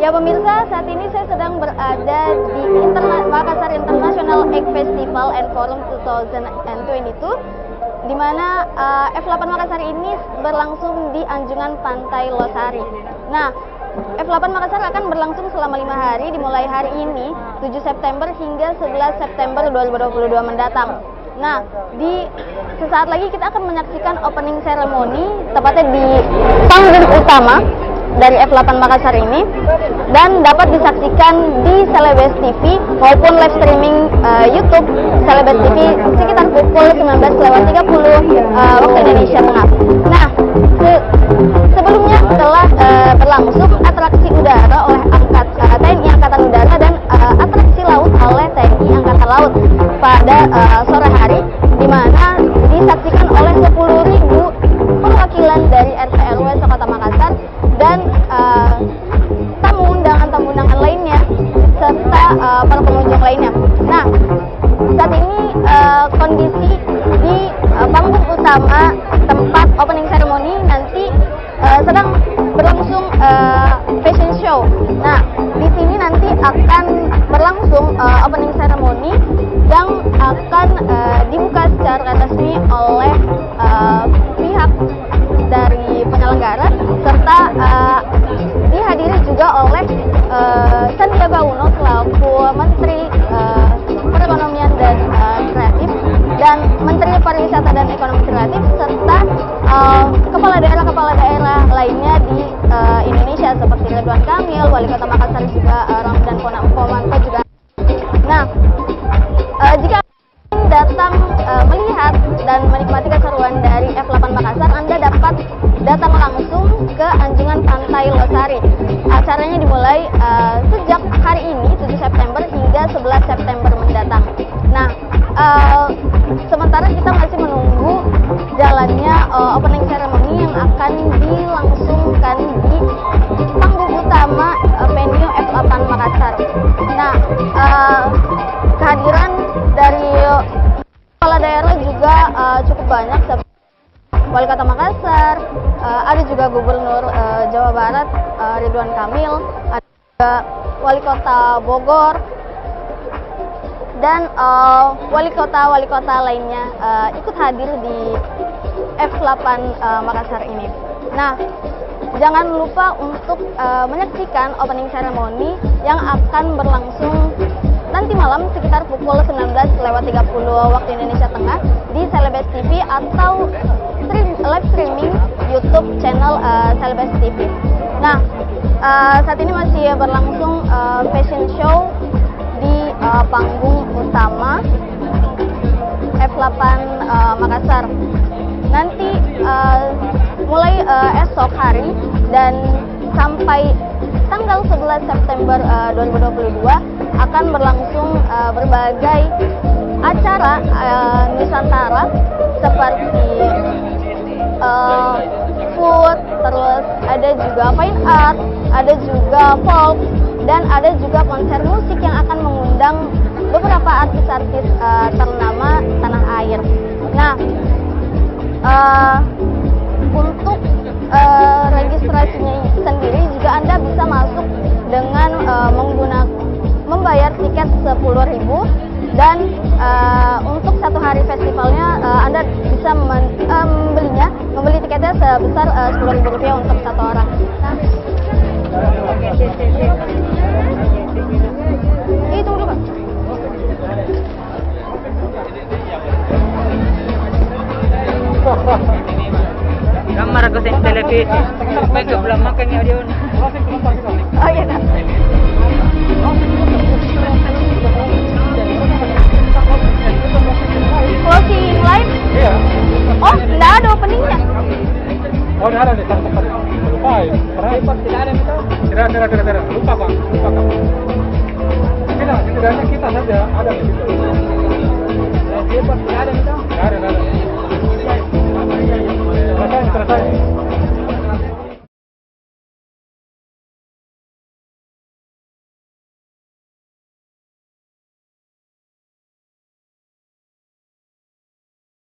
Ya pemirsa, saat ini saya sedang berada di Makassar International Egg Festival and Forum 2022, di mana F8 Makassar ini berlangsung di Anjungan Pantai Losari. Nah, F8 Makassar akan berlangsung selama 5 hari, dimulai hari ini 7 September hingga 11 September 2022 mendatang. Nah, di sesaat lagi kita akan menyaksikan opening ceremony, tepatnya di panggung utama dari F8 Makassar ini, dan dapat disaksikan di Celebes TV maupun live streaming YouTube Celebes TV sekitar pukul 19.30 waktu Indonesia Tengah. Nah, sebelumnya telah berlangsung atraksi udara oleh TNI Angkatan Udara dan atraksi laut oleh TNI Angkatan Laut pada sore hari, di mana disaksikan oleh 10.000 perwakilan dari RT RW Kota Makassar dan tamu undangan lainnya serta para pengunjung lainnya. Nah, saat ini kondisi di panggung utama tempat opening ceremony nanti sedang berlangsung fashion show. Nah, di sini nanti akan berlangsung opening ceremony yang akan dibuka secara resmi oleh pihak dari penyelenggara, serta dihadiri juga oleh Sandiaga Uno selaku Menteri Perekonomian dan Kreatif dan Menteri Pariwisata dan Ekonomi Kreatif, serta kepala daerah lainnya di Indonesia seperti Ridwan Kamil, Wali Kota Makassar juga Ramdan Pomanto juga. Nah, jika datang melihat dan menikmati keseruan dari F8 Makassar, Anda dapat datang langsung ke Anjungan Pantai Losari. Acaranya dimulai sejak hari ini 7 September hingga 11 September mendatang. Nah, sementara kita masih menunggu jalannya opening ceremony yang akan dilangsungkan di panggung utama venue F8 Makassar. Nah, kehadiran dari kepala daerah juga cukup banyak, seperti Wali Kota Makassar, ada juga Gubernur Jawa Barat Ridwan Kamil, ada juga Wali Kota Bogor, dan wali kota lainnya ikut hadir di F8 Makassar ini. Nah, jangan lupa untuk menyaksikan opening ceremony yang akan berlangsung nanti malam sekitar pukul 19.30 waktu Indonesia Tengah di Celebes TV atau live streaming YouTube channel Celebes TV. Nah, saat ini masih berlangsung fashion show di panggung utama F8 Makassar. Nanti mulai esok hari dan sampai tanggal 11 September 2022 akan berlangsung berbagai acara Nusantara seperti food, terus ada juga fine art, ada juga folk, dan ada juga konser musik yang akan mengundang beberapa artis-artis ternama tanah air. Nah, untuk registrasinya sendiri juga Anda bisa masuk dengan membayar tiket 10.000, dan untuk satu hari festivalnya Anda bisa membeli tiketnya sebesar Rp10.000 untuk satu orang. Nah, tunggu dulu, Pak. Gambar aku di televisi, mereka belum makan ya dia. Oh iya, Kak. Closing live? Iya. Oh, enggak ada openingnya. Oh, enggak ada nih. Lupa ya. Tidak ada itu. Tidak. Lupa, Pak. Tidak, setidaknya kita saja ada di situ. Tidak ada itu. Enggak ada.